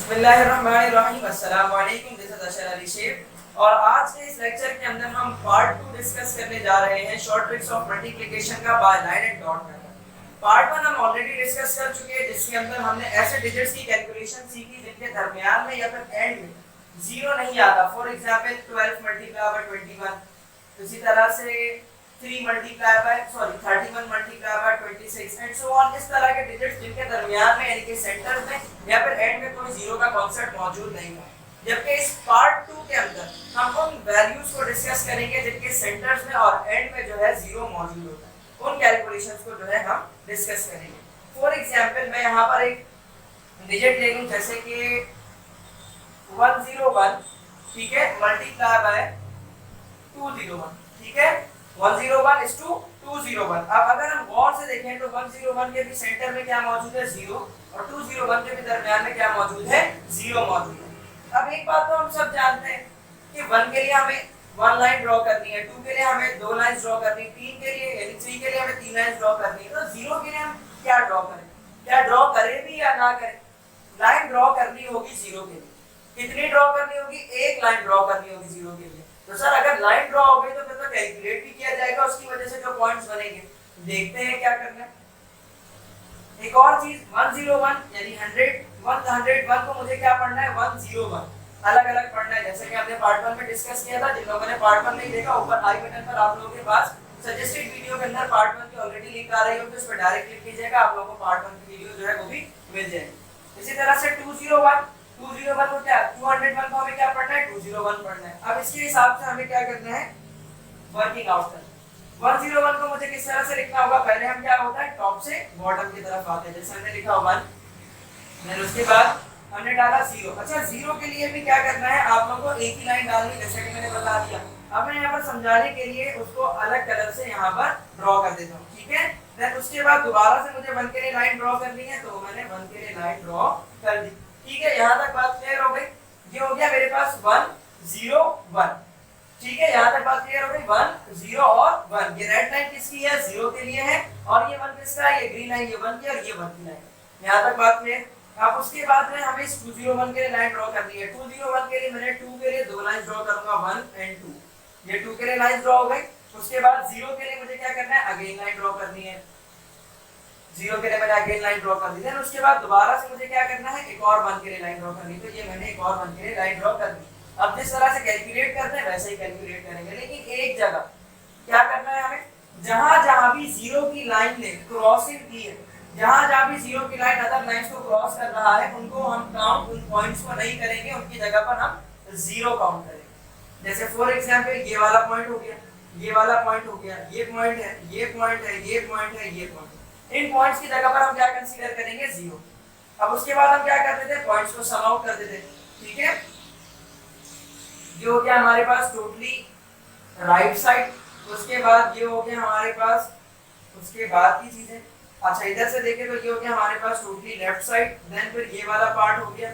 बिस्मिल्लाहिर्रहमानिर्रहीम, अस्सलाम वालेकुम। दिस इज अशर अली शेख और आज के इस लेक्चर के अंदर हम पार्ट 2 डिस्कस करने जा रहे हैं शॉर्ट ट्रिक्स ऑफ मल्टीप्लिकेशन का by line and dot method. Part 1 हम ऑलरेडी डिस्कस कर चुके हैं, जिसके अंदर हमने ऐसे डिजिट्स की कैलकुलेशन सीखी जिनके दरमियान में या फिर एंड में जीरो नहीं आता। फॉर एग्जांपल 12 मल्टीप्लाई बाय 21, इसी तरह से 31 multiply by 26 and so on. इस तरह के डिजिट्स जिनके दरमियान में यानी कि सेंटर में या फिर एंड में कोई जीरो का कांसेप्ट मौजूद नहीं है। जबकि इस पार्ट 2 के अंदर हम उन वैल्यूज को डिस्कस करेंगे जिनके सेंटर्स में और एंड में जो है जीरो मौजूद होता है। उन कैलकुलेशंस को जो है हम डिस्कस करेंगे। फॉर एग्जांपल मैं यहाँ पर एक डिजिट ले लूं जैसे कि 101, ठीक है, मल्टीप्लाई बाय 201, ठीक है, 101 is to 201। अब अगर हम गौर से देखें तो 101 के भी सेंटर में क्या मौजूद है, जीरो, और 201 के भी दरमियान में क्या मौजूद है, जीरो मौजूद है। अब एक बात तो हम सब जानते हैं कि 1 के लिए हमें 1 लाइन ड्रॉ करनी है, 2 के लिए हमें 2 लाइंस ड्रॉ करनी है, 3 के लिए यानी 3 के लिए हमें 3 लाइंस ड्रॉ करनी है। तो 0 के लिए हम क्या ड्रॉ करें, क्या ड्रॉ करें भी या ना करें? लाइन ड्रॉ करनी होगी 0 के लिए। कितनी ड्रॉ करनी होगी? एक लाइन ड्रॉ करनी होगी 0 के लिए। तो सर अगर लाइन ड्रॉ हो गई तो फिर तो कैलकुलेट भी किया जाएगा, उसकी वजह से जो पॉइंट्स बनेंगे। देखते हैं क्या करना है। एक और चीज 101 यानी 101 को मुझे क्या पढ़ना है, 101 अलग अलग पढ़ना है, जैसे कि आपने पार्ट 1 में डिस्कस किया था। जिन लोगों ने पार्ट 1 नहीं देखा, ऊपर आई बटन पर आप लोगों के पास सजेस्टेड वीडियो के अंदर पार्ट 1 की ऑलरेडी लिंक आ रही होगी, उस पर डायरेक्ट क्लिक कीजिएगा, आप लोगों को पार्ट 1 की वीडियो जो है वो भी मिल जाएगी। इसी तरह से 201 को क्या 201 को हमें क्या पढ़ना है, 201 पढ़ना है। अब इसके हिसाब से हमें क्या करना है, वर्किंग आउट करना है। 101 को मुझे किस तरह से लिखना होगा, पहले हम क्या होता है टॉप से बॉटम की तरफ आते हैं। जैसे हमने लिखा 1, देन उसके बाद हमने डाला 0। अच्छा 0 के लिए भी क्या करना है, आप लोगों को एक ही लाइन डालनी, जैसे कि मैंने बता दिया। अब मैं यहाँ पर समझाने के लिए उसको अलग कलर से यहाँ पर ड्रॉ कर देता हूँ, ठीक है। देन उसके बाद दोबारा से मुझे 1 के लिए लाइन ड्रॉ करनी है, तो मैंने 1 के लिए लाइन ड्रॉ कर दी, ठीक है। यहाँ तक बात क्लियर हो गई। ये हो गया मेरे पास 1 0 1, ठीक है। यहाँ तक बात क्लियर हो गई। 1 0 और 1, ये रेड लाइन किसकी है, 0 के लिए है, और ये 1 किसका है, ये ग्रीन लाइन, ये 1 की और ये 1 की लाइन। यहाँ तक बात क्लियर। अब उसके बाद में हमें इस 201 के लिए लाइन ड्रॉ करनी है। 201 के लिए मैंने 2 के लिए 2 लाइन ड्रॉ करूंगा, 1 एंड 2। ये 2 के लिए लाइन ड्रॉ हो गई। उसके बाद 0 के लिए मुझे क्या करना है, अगेन लाइन ड्रॉ करनी है। 0 के लिए मैंने अगेन लाइन ड्रॉ कर दी। देन उसके बाद दोबारा से मुझे क्या करना है, एक और 1 के लिए लाइन ड्रॉ करनी। तो ये मैंने एक और 1 के लिए लाइन ड्रॉ कर दी। अब जिस तरह से कैलकुलेट करते हैं वैसे ही कैलकुलेट करेंगे, लेकिन एक जगह क्या करना है हमें, जहां-जहां भी 0 की लाइन ने क्रॉसिंग की है, जहां-जहां भी 0 की लाइन अदर लाइंस को क्रॉस कर रहा है, उनको हम काउंट, उन पॉइंट्स को नहीं करेंगे, उनकी जगह पर हम 0 काउंट करेंगे। जैसे फॉर एग्जांपल ये वाला पॉइंट हो गया, ये वाला पॉइंट हो गया, ये पॉइंट है, ये पॉइंट है, ये पॉइंट है, ये पॉइंट है। इन पॉइंट्स की जगह पर हम क्या कंसीडर करेंगे, 0। अब उसके बाद हम क्या करते थे, पॉइंट्स को सम आउट कर देते, ठीक है। ये हो गया हमारे पास टोटली राइट साइड। उसके बाद ये हो गया हमारे पास उसके बाद की चीजें। अच्छा इधर से देखें तो ये हो गया हमारे पास टोटली लेफ्ट साइड। देन फिर ये वाला पार्ट हो गया,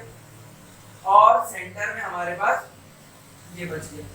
और सेंटर में हमारे पास ये बच गया,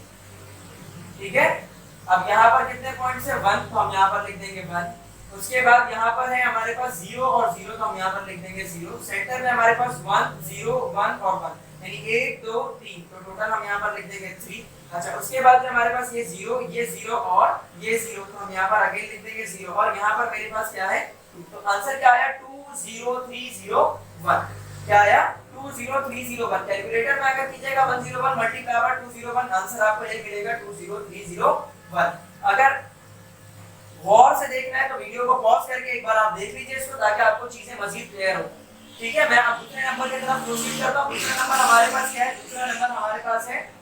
ठीक है। अब यहाँ पर कितने पॉइंट्स है, 1, तो हम यहाँ पर लिख देंगे 1। उसके बाद यहाँ पर है हमारे पास 0 और 0, तो हम यहाँ पर लिख देंगे 0। सेंटर में हमारे पास 1 0 1 और 1 यानी 1 2 3, तो टोटल हम यहाँ पर लिख देंगे 3। अच्छा उसके बाद में हमारे पास ये 0 और ये 0, तो हम यहाँ पर अगेन लिख देंगे 0, और यहाँ पर मेरे पास क्या है 2। तो आंसर क्या आया, 20301। क्या आया, 20301। कैलकुलेटर में अगर कीजिएगा 101 मल्टीप्लाई बाय 201, आंसर आपको ये मिलेगा 20301। अगर गौर से देखना है तो वीडियो को पॉज करके एक बार आप देख लीजिए इसको, ताकि आपको चीजें मजीद क्लियर हो, ठीक है। मैं अब दूसरे नंबर की तरफ प्रोसीड करता हूं। दूसरा नंबर हमारे पास क्या है, दूसरा नंबर हमारे पास है,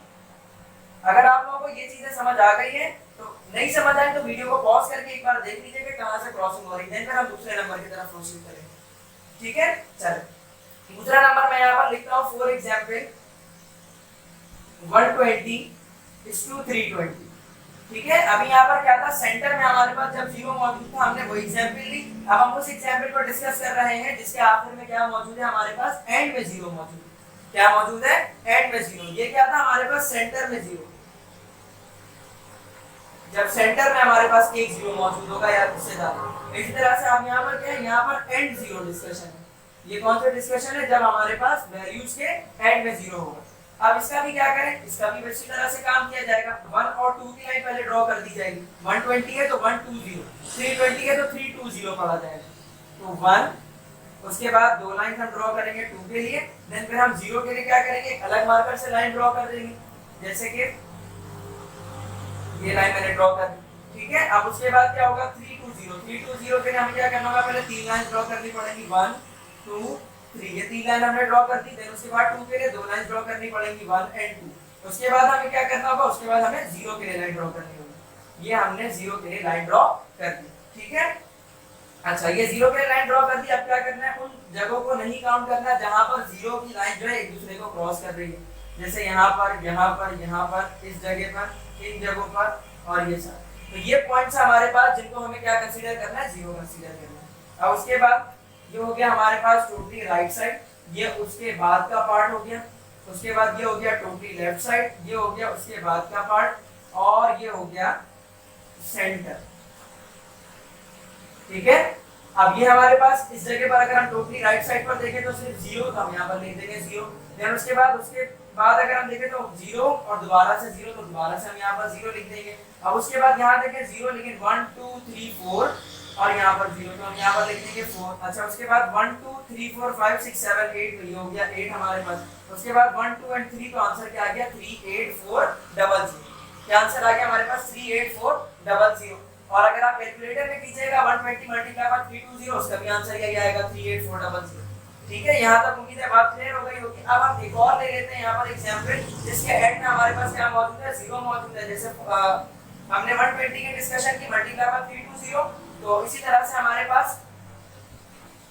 अगर आप लोगों को ये चीजें समझ आ गई है, तो नहीं समझ आई तो वीडियो को पॉज करके एक बार देख लीजिए कि कहां से क्रॉसिंग हो रही है, फिर हम दूसरे नंबर की तरफ प्रोसीड करेंगे, ठीक है। चलो दूसरा नंबर मैं यहां पर लिखता हूं, फॉर एग्जांपल 120 is to 320, ठीक है। अभी यहाँ पर क्या था, सेंटर में हमारे पास जब 0 मौजूद था हमने वो एग्जांपल ली। अब हम उस एग्जांपल को डिस्कस कर रहे हैं जिसके आखिर में क्या मौजूद है, हमारे पास एंड में 0 मौजूद है। क्या मौजूद है, एंड में 0। ये क्या था हमारे पास, सेंटर में 0। जब सेंटर में हमारे पास एक 0 मौजूद होगा या उससे ज्यादा। इसी तरह से आप यहाँ पर क्या है, यहाँ पर एंड 0 डिस्कशन है। ये कौन सा डिस्कशन है, जब हमारे पास वैल्यूज के एंड में 0 होगा। अब इसका भी क्या करें, इसका भी इसी तरह से काम किया जाएगा। 1 और 2 की लाइन पहले ड्रॉ कर दी जाएगी। 120 है तो 120, 320 है तो 320 पढ़ा जाएगा। तो 1, उसके बाद दो लाइन हम ड्रॉ करेंगे 2 के लिए, देन फिर हम 0 के लिए क्या करेंगे, एक अलग मार्कर से लाइन ड्रॉ कर देंगे, जैसे कि ये लाइन मैंने ड्रॉ कर दी, ठीक है। अब उसके बाद क्या होगा, 320 के लिए हमें क्या करना होगा, पहले 3 लाइन ड्रॉ करनी पड़ेगी, 1 2 3, ये 3 लाइन हमने ड्रॉ कर दी। देन उसके बाद 2 के लिए 2 लाइन ड्रॉ करनी पड़ेगी, 1 और 2। उसके बाद हमें क्या करना होगा, उसके बाद हमें 0 के लिए लाइन ड्रॉ करनी होगी। ये हमने 0 के लिए लाइन ड्रॉ कर दी, ठीक है। अच्छा, ये 0 के लिए लाइन ड्रॉ कर दी। अब क्या करना है, उन जगहों को नहीं काउंट करना जहां पर 0 की लाइन जो है एक दूसरे को क्रॉस कर रही है, जैसे यहाँ पर, यहाँ पर, यहाँ पर, इस जगह पर, इन जगहों पर और ये सब। तो ये पॉइंट्स हमारे पास जिनको हमें क्या कंसीडर करना है, 0 कंसीडर करना है। अब उसके बाद ये हो गया हमारे पास टोटली राइट साइड, ये उसके बाद का पार्ट हो गया। उसके बाद ये हो गया टोटली लेफ्ट साइड, ये हो गया उसके बाद का पार्ट, और ये हो गया सेंटर, ठीक है। अब ये हमारे पास इस जगह पर अगर हम टोटली राइट साइड पर देखें तो सिर्फ 0, तो हम यहाँ पर लिख देंगे 0। देन उसके बाद अगर हम देखें तो 0 और दोबारा से 0, तो दोबारा से हम यहाँ पर 0 लिख देंगे। अब उसके बाद यहाँ देखें 0, लेकिन 1 2 3 4 और यहाँ पर 0, तो हम यहाँ पर लिख देंगे 4। अच्छा, उसके बाद 1 2 3 4 5 6 7 8, तो ये हो गया 8 हमारे पास। उसके बाद 1 2 और 3, तो आंसर क्या आ गया, 3 8 4 0 0। क्या आंसर आ गया हमारे पास, 3 8 4 0 0। और अगर आप कैलकुलेटर में कीजिएगा 120 मल्टीप्लाई बाय 320, उसका भी आंसर यही आएगा, 3 8 4 0 0। ठीक है, यहाँ तक उम्मीद है बात क्लियर हो गई होगी। अब हम एक और ले लेते हैं यहाँ पर एग्जांपल, जिसके एंड में हमारे पास क्या मौजूद है, 0 मौजूद है। जैसे हमने 120 की डिस्कशन की, मल्टीप्लाई बाय 320, तो इसी तरह से हमारे पास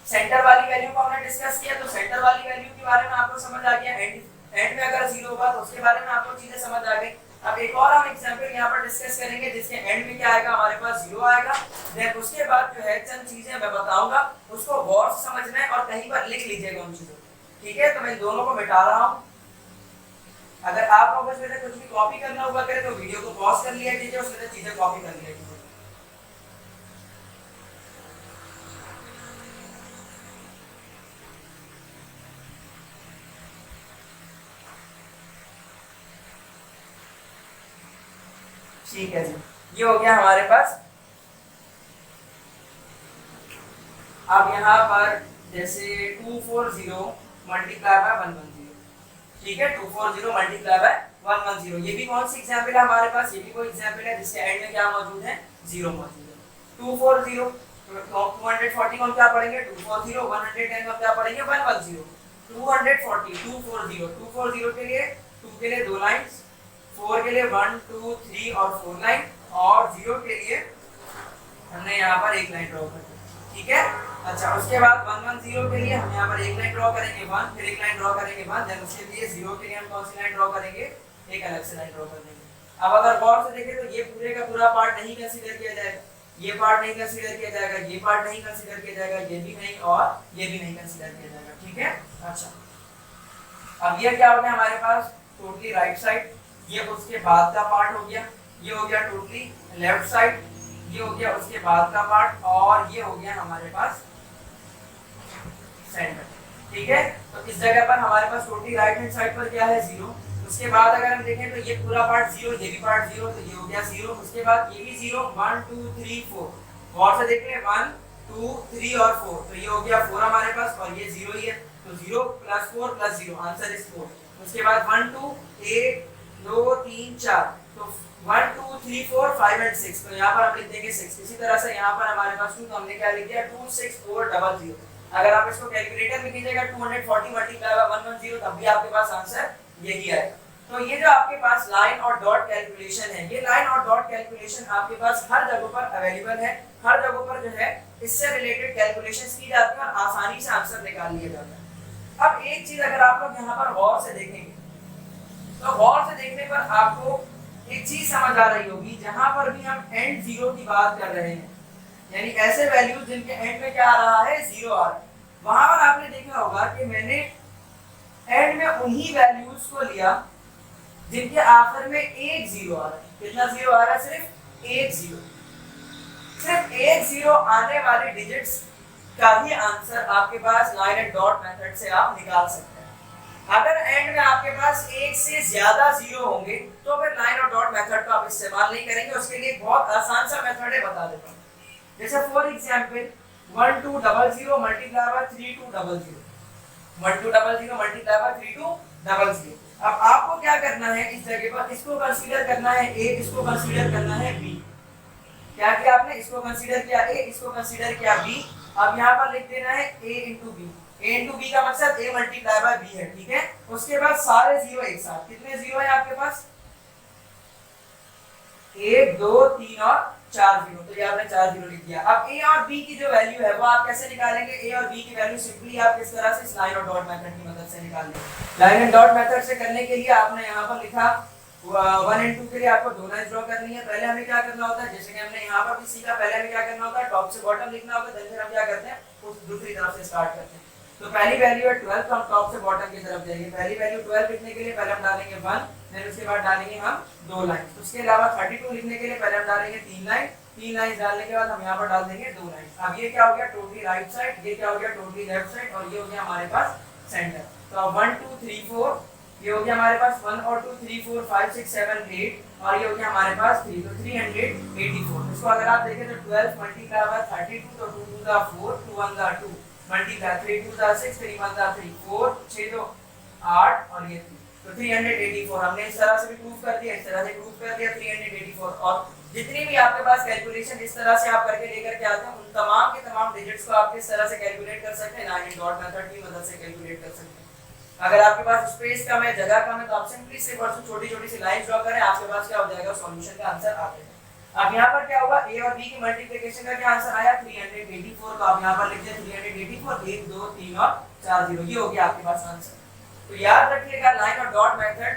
सेंटर वाली वैल्यू को हमने डिस्कस किया, तो सेंटर वाली वैल्यू के बारे में आपको समझ आ गया। एंड में अगर 0 होगा तो उसके बारे में आपको चीजें समझ आ गई। अब एक और हम एग्जांपल यहाँ पर डिस्कस करेंगे, जिसके एंड में क्या आएगा, हमारे पास 0 आएगा। देन उसके बाद जो है चंद चीजें मैं बताऊंगा, उसको गौर से समझना है और कहीं पर लिख लीजिएगा उन चीजों, ठीक है। तो मैं दोनों को मिटा रहा हूँ। अगर आप लोगों को कुछ भी कॉपी करना होगा करे तो वीडियो को पॉज कर लिया कीजिए, उसमें चीजें कॉपी कर लिया कीजिए। ठीक है जी, ये हो गया हमारे पास। अब यहाँ पर जैसे 240 मल्टीप्लाई बाय 110, ठीक है, 240 मल्टीप्लाई बाय 110, ये भी कौन सी एग्जांपल है हमारे पास, ये भी कोई एग्जांपल है जिसके एंड में क्या मौजूद है, 0 मौजूद है। 240 240 को क्या पढ़ेंगे, 240, 110 को क्या पढ़ेंगे, 110। 240 240 के लिए 2 के लिए 2 लाइंस, 4 के लिए 1 2 3 और 4 लाइन, और 0 के लिए हमने यहाँ पर एक लाइन ड्रॉ कर दी, ठीक है। अच्छा, उसके बाद 110 के लिए हम यहाँ पर एक लाइन ड्रॉ करेंगे 1, फिर एक लाइन ड्रॉ करेंगे 1, देन उसके लिए 0 के लिए हम कौन सी लाइन ड्रॉ करेंगे, एक अलग से लाइन ड्रॉ कर देंगे। अब अगर गौर से देखें तो ये पूरे का पूरा पार्ट नहीं कंसीडर किया जाएगा, ये पार्ट नहीं कंसीडर किया जाएगा, ये पार्ट नहीं कंसीडर किया जाएगा, ये भी नहीं और ये भी नहीं कंसीडर किया जाएगा, ठीक है। अच्छा, अब ये क्या हो गया हमारे पास, टोटली राइट साइड, ये उसके बाद का पार्ट हो गया, ये हो गया टोटली लेफ्ट साइड, ये हो गया उसके बाद का पार्ट, और ये हो गया हमारे पास सेंटर, ठीक है। तो इस जगह पर हमारे पास टोटली राइट हैंड साइड पर क्या है, 0। उसके बाद अगर हम देखें तो ये पूरा पार्ट 0, ये भी पार्ट 0, तो ये हो गया 0। उसके बाद ये भी 0, 1 2 3 4, गौर से देख लें 1 2 3 और 4, तो ये हो गया 4 हमारे पास, और ये 0 ही है, तो 0 + 4 + 0, आंसर इज 4। उसके बाद 1 2 1 2 3 4, तो 1 2 3 4 5 और 6, तो यहाँ पर आप लिख देंगे 6। इसी तरह से यहाँ पर हमारे पास 2, तो हमने क्या लिख दिया, 2 6 4 0 0। अगर आप इसको कैलकुलेटर में कीजिएगा 240 मल्टीप्लाई बाय 110, तब भी आपके पास आंसर यही आएगा। तो ये जो आपके पास लाइन और डॉट कैलकुलेशन है, ये लाइन और डॉट कैलकुलेशन आपके पास हर जगह पर अवेलेबल है, हर जगह पर जो है इससे रिलेटेड कैलकुलेशंस की जाती है और आसानी से आंसर निकाल लिया जाता है। अब एक चीज अगर आप लोग यहाँ पर गौर से देखेंगे, तो गौर से देखने पर आपको एक चीज समझ आ रही होगी, जहां पर भी हम एंड 0 की बात कर रहे हैं, यानी ऐसे वैल्यूज जिनके एंड में क्या आ रहा है, 0 आ रहा है, वहां पर आपने देखा होगा कि मैंने एंड में उन्हीं वैल्यूज को लिया जिनके आखिर में एक 0 आ रहा है। कितना 0 आ रहा है, सिर्फ एक 0। सिर्फ एक 0 आने वाले डिजिट्स का ही आंसर आपके पास लाइन एंड डॉट मेथड से आप निकाल सकते हैं। अगर एंड में आपके पास एक से ज्यादा जीरो होंगे तो फिर लाइन और डॉट मेथड का आप इस्तेमाल नहीं करेंगे। उसके लिए बहुत आसान सा मेथड है, बता देता हूँ। जैसे for example 1200 multiply by 3200, 1200 multiply by 3200। अब आपको क्या करना है, इस जगह पर इसको कंसीडर करना है a, इसको कंसीडर करना है b। क्या किया आपने, इसको कंसीडर किया a, इसको कंसीडर किया b। अब यहाँ पर लिख देना है a into b। a into b का मतलब a मल्टीप्लाई बाय b है, ठीक है। उसके बाद सारे जीरो एक साथ, कितने जीरो है आपके पास, 1 2 3 और 4 जीरो, तो ये आपने 4 जीरो लिख दिया। अब a और b की जो वैल्यू है वो आप कैसे निकालेंगे, a और b की वैल्यू सिंपली आप किस तरह से, इस लाइन और डॉट मेथड की मदद से निकाल लेंगे। लाइन एंड डॉट मेथड से करने के लिए आपने यहाँ पर लिखा 1 and 2 के लिए आपको दो लाइन ड्रॉ करनी है। पहले हमें क्या करना होता है, जैसे कि हमने यहाँ पर भी सीखा, पहले हमें क्या करना होता है, टॉप से बॉटम लिखना होता है, फिर हम क्या करते हैं उस दूसरी तरफ से स्टार्ट करते हैं। तो पहली वैल्यू है 12, तो हम टॉप से बॉटम की तरफ जाएंगे। पहली वैल्यू 12 लिखने के लिए पहले हम डालेंगे 1, फिर उसके बाद डालेंगे हम 2 लाइन। उसके अलावा 32 लिखने के लिए पहले हम डालेंगे 3 लाइन, 3 लाइन डालने के बाद हम यहाँ पर डाल देंगे 2 लाइन। अब ये क्या हो गया, टोटली राइट साइड, ये क्या हो गया, टोटली लेफ्ट साइड, और ये हो गया हमारे पास सेंटर। तो अब 1 2 3 4 ये हो गया हमारे पास 1 और 2 3 4 5 6 7 8 और ये हो गया हमारे पास 3, तो 384। इसको अगर आप देखें तो 12 मल्टीप्लाई बाय 32, तो 2 2 दा 4, 2 1 दा 2 मल्टीप्लाई 3 2 दा 6, 3 1 दा 3 4 6 2 8 और ये 3, तो 384। हमने इस तरह से भी प्रूफ कर दिया, इस तरह से प्रूफ कर दिया 384। और जितनी भी आपके पास कैलकुलेशन इस तरह से आप करके लेकर के आते हैं, उन तमाम के तमाम डिजिट्स को आप किस तरह से कैलकुलेट कर सकते हैं, लाइन एंड डॉट मेथड की मदद से कैलकुलेट कर सकते हैं। अगर आपके पास स्पेस कम है, जगह कम है, तो आप सिंपली से वर्ड छोटी-छोटी सी लाइंस ड्रॉ करें, आपके पास क्या हो जाएगा, सॉल्यूशन का आंसर आ जाएगा। अब यहाँ पर क्या होगा, a और b की मल्टीप्लिकेशन का क्या आंसर आया 384, तो आप यहाँ पर लिख दें 384, 1 2 3 और 4 जीरो, ये हो गया आपके पास आंसर। तो याद रखिएगा लाइन और डॉट मेथड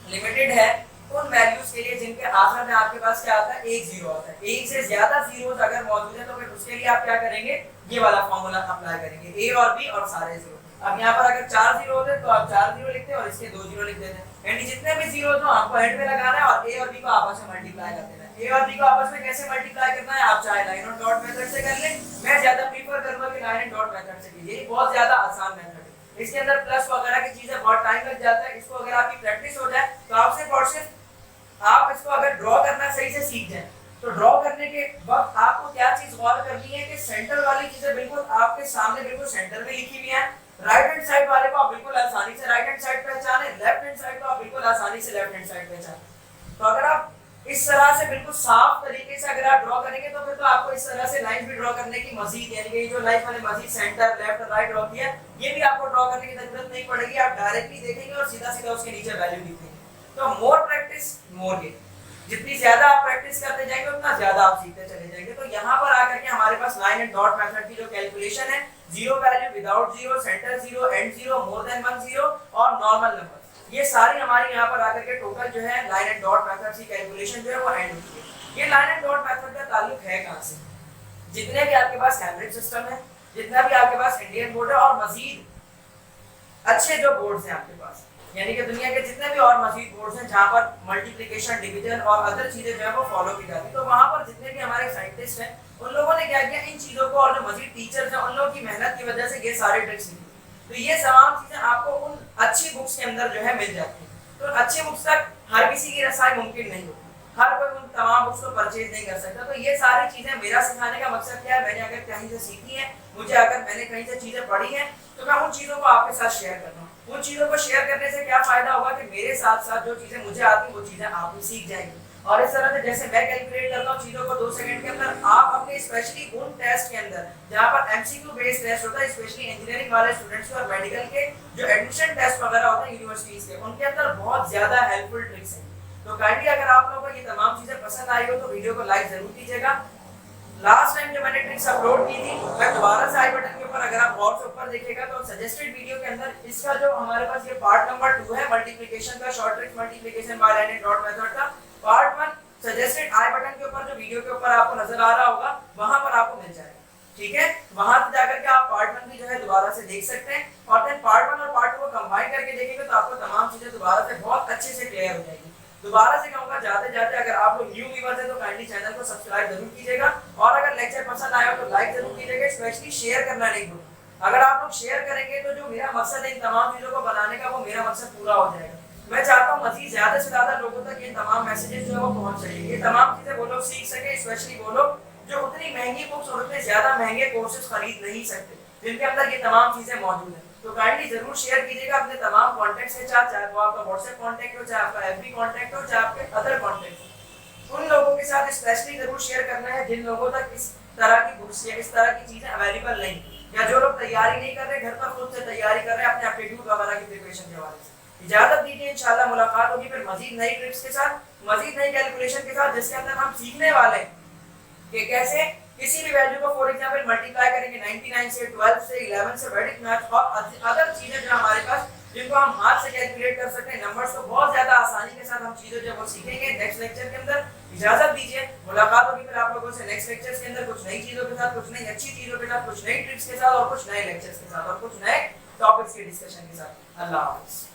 लिमिटेड है उन वैल्यूज के लिए जिनके आखिर में आपके पास क्या आता है, एक जीरो आता है। एक से ज्यादा जीरोस अगर मौजूद है तो फिर उसके लिए आप क्या करेंगे, ये वाला फार्मूला अप्लाई करेंगे, a और b और सारे जीरो। अब यहाँ पर अगर 4 जीरो होते तो आप 4 जीरो लिखते और इसके 2 जीरो लिख देते, यानी जितने भी जीरो हो आपको हेड में लगाना है और a और b को आपस में मल्टीप्लाई कर देना है। a और b को आपस में कैसे मल्टीप्लाई करना है, आप चाहे लाइन और डॉट मेथड से कर लें, मैं ज्यादा प्रीफर करूंगा कि लाइन एंड डॉट मेथड से कीजिए, ये बहुत ज्यादा आसान मेथड है। इसके अंदर प्लस वगैरह की चीजें बहुत टाइम लग जाता है, इसको अगर आपकी प्रैक्टिस हो जाए तो आप सिर्फ और सिर्फ आप इसको अगर ड्रॉ करना सही से सीख जाए, तो ड्रॉ करने के वक्त आपको क्या चीज गौर करनी है कि सेंटर वाली चीजें बिल्कुल आपके सामने बिल्कुल सेंटर में लिखी हुई है। राइट हैंड साइड वाले को आप बिल्कुल आसानी से राइट हैंड साइड पहचाने, लेफ्ट हैंड साइड को आप बिल्कुल आसानी से लेफ्ट हैंड साइड पहचाने। तो अगर आप इस तरह से बिल्कुल साफ तरीके से अगर आप ड्रॉ करेंगे तो फिर तो आपको इस तरह से लाइन भी ड्रॉ करने की मजीद, यानी कि जो लाइन मैंने मजीद सेंटर लेफ्ट और राइट ड्रॉ किया, ये भी आपको ड्रॉ करने की जरूरत नहीं पड़ेगी, आप डायरेक्टली देखेंगे और सीधा सीधा उसके नीचे वैल्यू लिखेंगे। तो मोर प्रैक्टिस मोर गेन, जितनी ज्यादा आप प्रैक्टिस करते जाएंगे उतना ज्यादा आप सीखते चले जाएंगे। तो यहाँ पर आकर के हमारे पास लाइन एंड डॉट मेथड की जो कैलकुलेशन है, zero value, without zero, centre zero, and zero, more than 1 zero और नॉर्मल नंबर, ये सारी हमारी यहाँ पर आकर के टोटल जो है लाइन एंड डॉट मेथड की कैलकुलेशन जो है वो एंड होती है। ये लाइन एंड डॉट मेथड का ताल्लुक है कहाँ से, जितने भी आपके पास कैम्ब्रिज सिस्टम है, जितना भी आपके पास इंडियन बोर्ड है और मजीद अच्छे जो बोर्ड्स हैं आपके पास, यानी कि दुनिया के जितने भी और मजीद बोर्ड्स हैं जहाँ पर मल्टीप्लिकेशन, डिवीजन और अदर चीजें जो है वो फॉलो की जाती है, तो वहाँ पर जितने भी हमारे साइंटिस्ट हैं उन लोगों ने क्या किया, इन चीजों को, और जो मजीद टीचर्स हैं उन लोगों की मेहनत की वजह से ये सारे ट्रिक्स निकले। तो ये तमाम चीजें आपको उन अच्छी बुक्स के अंदर जो है मिल जाती है। तो अच्छी बुक्स तक हर किसी की रसाई मुमकिन नहीं होती, हर कोई उन तमाम बुक्स को परचेज नहीं कर सकता। तो ये सारी चीजें मेरा सिखाने का मकसद क्या है, मैंने अगर कहीं से सीखी है, मुझे अगर मैंने कहीं से चीजें पढ़ी हैं, तो मैं उन चीजों को आपके साथ शेयर कर रहा हूँ। उन चीजों को शेयर करने से क्या फायदा होगा कि मेरे साथ साथ जो चीजें मुझे आती वो चीजें आप भी सीख जाएंगे। और इस तरह से जैसे मैं कैलकुलेट करता हूँ चीजों को 2 सेकंड के अंदर, आप अपने स्पेशली उन टेस्ट के अंदर जहाँ पर एमसीक्यू बेस्ड टेस्ट होता है, स्पेशली इंजीनियरिंग वाले स्टूडेंट्स के और मेडिकल के जो एडमिशन टेस्ट वगैरह होते हैं यूनिवर्सिटीज के, उनके अंदर बहुत ज्यादा हेल्पफुल ट्रिक्स हैं। तो काइंडली अगर आप लोगों को ये तमाम चीजें पसंद आई हो तो वीडियो को लाइक जरूर कीजिएगा। लास्ट टाइम जब मैंने ट्रिक्स अपलोड की थी, मैं दोबारा से आई बटन के ऊपर अगर आप गौर से ऊपर देखिएगा तो सजेस्टेड वीडियो के अंदर इसका जो हमारे पास ये पार्ट नंबर 2 है मल्टीप्लिकेशन का, short tricks multiplication by line and dot method का, पार्ट 1 सजेस्टेड आई बटन के ऊपर जो वीडियो के ऊपर आपको नजर आ रहा होगा वहां पर आपको मिल जाएगा, ठीक है। वहां से जाकर के आप पार्ट 1 भी जो है दोबारा से देख सकते हैं, और फिर पार्ट 1 और पार्ट 2 को कंबाइन करके देखेंगे तो आपको तमाम चीजें दोबारा से बहुत अच्छे से क्लियर हो जाएगी। दोबारा से कहूंगा जाते जाते अगर आप लोग न्यू व्यूअर्स हैं तो काइंडली चैनल को सब्सक्राइब जरूर कीजिएगा और अगर लेक्चर पसंद आया हो तो लाइक जरूर कीजिएगा, स्पेशली शेयर करना नहीं भूलिए। अगर आप लोग शेयर करेंगे तो जो मेरा मकसद है इन तमाम चीजों को बनाने का वो मेरा मकसद पूरा हो जाएगा। मैं चाहता हूं मजीद ज्यादा से ज्यादा लोगों तक ये तमाम मैसेजेस जो है वो पहुंच सके, ये तमाम चीजें वो लोग सीख सके, स्पेशली वो लोग जो उतनी महंगी बुक्स और उतने ज्यादा महंगे कोर्सेज खरीद नहीं सकते जिनके अंदर ये तमाम चीजें मौजूद हैं। तो काइंडली जरूर शेयर कीजिएगा अपने तमाम कॉन्टैक्ट्स के साथ, चाहे वो आपका व्हाट्सएप कॉन्टैक्ट हो, चाहे आपका एफबी कॉन्टैक्ट हो, चाहे आपके अदर कॉन्टैक्ट हो। उन लोगों के साथ स्पेशली जरूर शेयर करना है जिन लोगों तक इस तरह की बुक्स या इस तरह की चीजें अवेलेबल नहीं, या जो लोग तैयारी नहीं कर रहे, घर पर खुद से तैयारी कर रहे हैं अपने एप्टीट्यूड वगैरह की प्रिपरेशन के हवाले से। इजाजत दीजिए, इंशाल्लाह मुलाकात होगी फिर मजीद नई ट्रिक्स के साथ, मजीद नई कैलकुलेशन के साथ, जिसके अंदर हम सीखने वाले हैं कि कैसे किसी भी वैल्यू को फॉर एग्जांपल मल्टीप्लाई करेंगे 99 से, 12 से, 11 से, वैदिक मैथ और अदर चीजें जो हमारे पास जिनको हम हाथ से कैलकुलेट कर सकते हैं नंबर्स को बहुत ज्यादा आसानी के साथ हम चीजें जो वो सीखेंगे नेक्स्ट लेक्चर के अंदर। इजाजत दीजिए, मुलाकात होगी फिर आप लोगों से नेक्स्ट लेक्चर्स के अंदर कुछ नई चीजों के साथ, कुछ नई अच्छी चीजों के साथ, कुछ नई ट्रिक्स के साथ और कुछ नए लेक्चर्स के साथ और कुछ नए टॉपिक्स के डिस्कशन के साथ। अल्लाह हाफिज़।